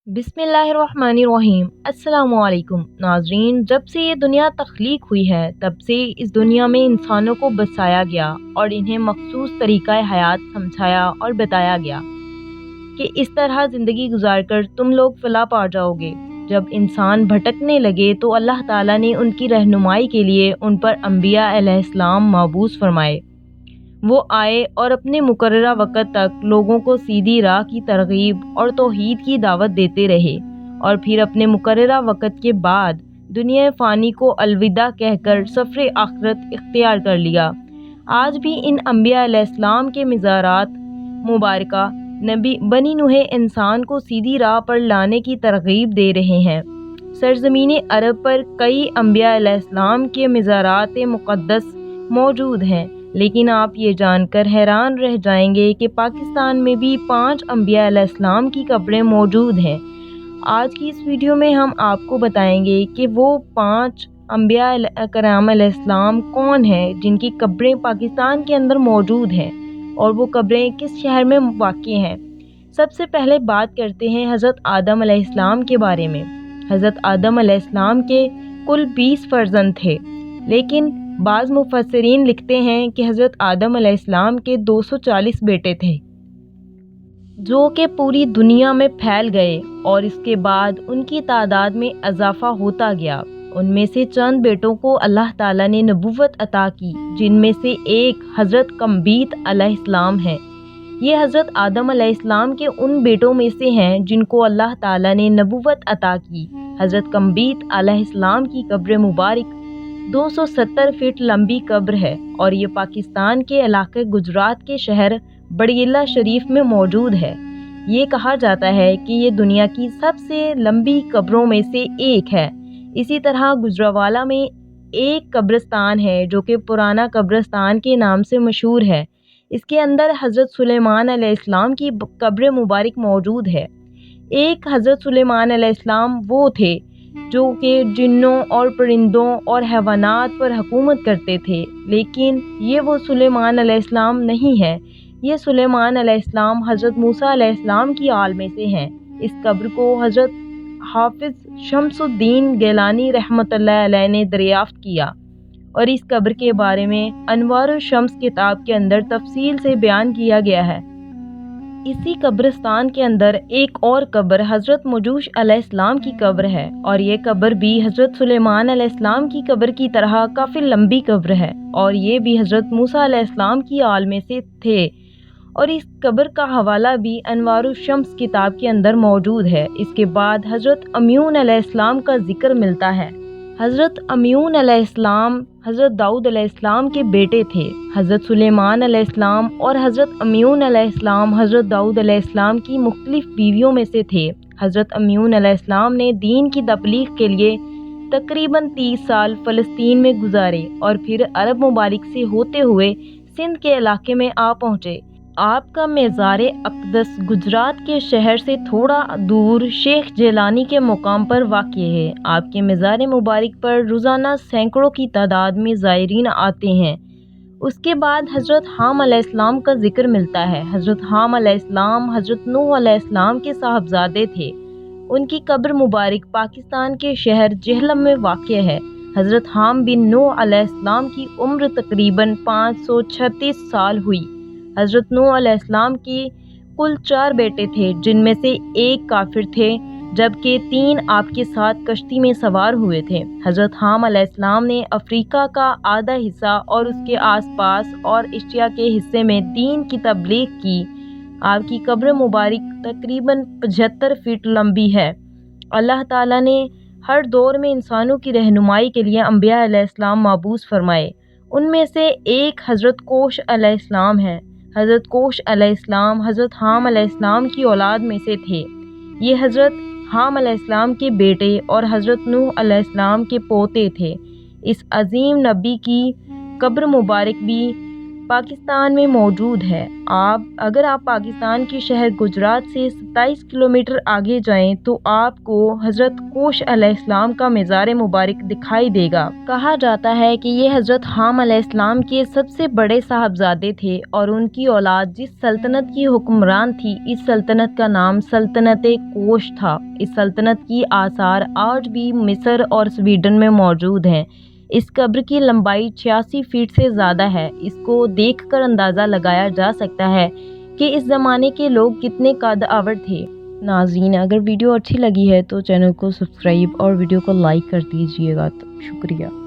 बिस्मिल्लाहिर्रहमानिर्रहीम। अस्सलामु अलैकुम नाजरीन, जब से ये दुनिया तख्लीक हुई है तब से इस दुनिया में इंसानों को बसाया गया और इन्हें मखसूस तरीक़ा हयात समझाया और बताया गया कि इस तरह ज़िंदगी गुजारकर तुम लोग फलाह पा जाओगे। जब इंसान भटकने लगे तो अल्लाह ताला ने उनकी रहनुमाई के लिए उन पर अंबिया अलैहिस्सलाम मबूस फरमाए। वो आए और अपने मुकर्ररा वक़्त तक लोगों को सीधी राह की तरगीब और तौहीद की दावत देते रहे और फिर अपने मुकर्ररा वक़्त के बाद दुनिया फ़ानी को अलविदा कहकर सफ़र आखिरत इख्तियार कर लिया। आज भी इन अंबिया अलैहिस्सलाम के मज़ारात मुबारका नबी बनी नूह इंसान को सीधी राह पर लाने की तरगीब दे रहे हैं। सरज़मीन अरब पर कई अंबिया अलैहिस्सलाम के मज़ारात मुक़द्दस मौजूद हैं, लेकिन आप ये जानकर हैरान रह जाएंगे कि पाकिस्तान में भी 5 अंबिया अलैहिस्सलाम की कब्रें मौजूद हैं। आज की इस वीडियो में हम आपको बताएंगे कि वो 5 अंबिया कराम अलैहिस्सलाम कौन हैं जिनकी कब्रें पाकिस्तान के अंदर मौजूद हैं और वो कब्रें किस शहर में वाक़ई हैं। सबसे पहले बात करते हैं हज़रत आदम अलैहिस्सलाम के बारे में। हज़रत आदम अलैहिस्सलाम के कुल 20 फ़र्जंद थे, लेकिन बाज़ मुफस्सिरीन लिखते हैं कि हज़रत आदम अलैहिस्सलाम के 240 बेटे थे जो कि पूरी दुनिया में फैल गए और इसके बाद उनकी तादाद में इजाफ़ा होता गया। उनमें से चंद बेटों को अल्लाह ताला ने नबूवत अता की, जिनमें से एक हज़रत कम्बीत अलैहिस्सलाम है। ये हज़रत आदम अलैहिस्सलाम के उन बेटों में से हैं जिनको अल्लाह ताला ने नबूवत अता की। हज़रत कम्बीत अलैहिस्सलाम की कब्र मुबारक 270 फीट लंबी कब्र है और ये पाकिस्तान के इलाके गुजरात के शहर बड़गिला शरीफ में मौजूद है। ये कहा जाता है कि ये दुनिया की सबसे लंबी कब्रों में से एक है। इसी तरह गुजरावाला में एक कब्रिस्तान है जो कि पुराना कब्रिस्तान के नाम से मशहूर है। इसके अंदर हज़रत सुलेमान अलैहिस्सलाम की कब्र मुबारक मौजूद है। एक हज़रत सुलेमान अलैहिस्सलाम वो थे जो कि जिन्नों और परिंदों और हैवानात पर हुकूमत करते थे, लेकिन ये वो सुलेमान अलैहिस्सलाम नहीं है। ये सुलेमान अलैहिस्सलाम हज़रत मूसा अलैहिस्सलाम की आल में से हैं। इस कब्र को हज़रत हाफिज़ शम्सुद्दीन गैलानी रहमतुल्लाह अलैह ने दरियाफ्त किया और इस कब्र के बारे में अनवारुल शम्स किताब के अंदर तफसील से बयान किया गया है। इसी कब्रिस्तान के अंदर एक और कब्र हज़रत मजूश अलैहिस्सलाम की कब्र है और ये कब्र भी हज़रत सुलेमान अलैहिस्सलाम की कब्र की तरह काफ़ी लंबी कब्र है और ये भी हज़रत मूसा अलैहिस्सलाम की आल में से थे और इस कब्र का हवाला भी अनवारुल शम्स किताब के अंदर मौजूद है। इसके बाद हज़रत अम्यून अलैहिस्सलाम का जिक्र मिलता है। हज़रत अम्यून अलैहिस्सलाम हज़रत दाऊद अलैहिस्सलाम के बेटे थे। हज़रत सुलेमान अलैहिस्सलाम और हज़रत अम्यून अलैहिस्सलाम हज़रत दाऊद अलैहिस्सलाम की मुख्तलिफ बीवियों में से थे। हज़रत अम्यून अलैहिस्सलाम ने दीन की तबलीग के लिए तकरीबन 30 साल फ़लस्तीन में गुजारे और फिर अरब मुबारक से होते हुए सिंध के इलाके में आ पहुँचे। आपका मज़ार अक़दस गुजरात के शहर से थोड़ा दूर शेख जेलानी के मुकाम पर वाक़ई है। आपके मज़ार मुबारक पर रोज़ाना सैकड़ों की तादाद में ज़ायरीन आते हैं। उसके बाद हज़रत हाम अलैहिस्सलाम का जिक्र मिलता है। हज़रत हाम अलैहिस्सलाम हज़रत नूह अलैहिस्सलाम के साहबजादे थे। उनकी कब्र मुबारक पाकिस्तान के शहर जेहलम में वाक़ई है। हज़रत हाम बिन नूह अलैहिस्सलाम की उम्र तकरीबन 536 साल हुई। हज़रत नूह अलैहिस्सलाम की कुल 4 बेटे थे, जिनमें से एक काफिर थे जबकि 3 आपके साथ कश्ती में सवार हुए थे। हज़रत हाम अलैहिस्सलाम ने अफ्रीका का आधा हिस्सा और उसके आसपास और एशिया के हिस्से में दीन की तबलीग की। आपकी कब्र मुबारक तकरीबन 75 फीट लंबी है। अल्लाह ताला ने हर दौर में इंसानों की रहनुमाई के लिए अंबिया अलैहिस्सलाम मबूस फरमाए। उनमें से एक हज़रत कोश अलैहिस्सलाम है। हज़रत कोश अलैहिस्सलाम हज़रत हाम अलैहिस्सलाम की औलाद में से थे। ये हज़रत हाम अलैहिस्सलाम के बेटे और हज़रत नूह अलैहिस्सलाम के पोते थे। इस अजीम नबी की कब्र मुबारक भी پاکستان میں موجود ہے۔ اگر آپ پاکستان کے شہر گجرات سے 27 کلومیٹر آگے جائیں تو آپ کو حضرت کوش علیہ السلام کا مزار مبارک دکھائی دے گا۔ کہا جاتا ہے کہ یہ حضرت حام علیہ السلام کے سب سے بڑے صاحبزادے تھے اور ان کی اولاد جس سلطنت کی حکمران تھی، اس سلطنت کا نام سلطنت کوش تھا۔ اس سلطنت کی آثار آج بھی مصر اور سویڈن میں موجود ہیں۔ اس قبر کی لمبائی 86 فٹ سے زیادہ ہے۔ اس کو دیکھ کر اندازہ لگایا جا سکتا ہے کہ اس زمانے کے لوگ کتنے قد آور تھے۔ ناظرین، اگر ویڈیو اچھی لگی ہے تو چینل کو سبسکرائب اور ویڈیو کو لائک کر دیجیے گا۔ شکریہ۔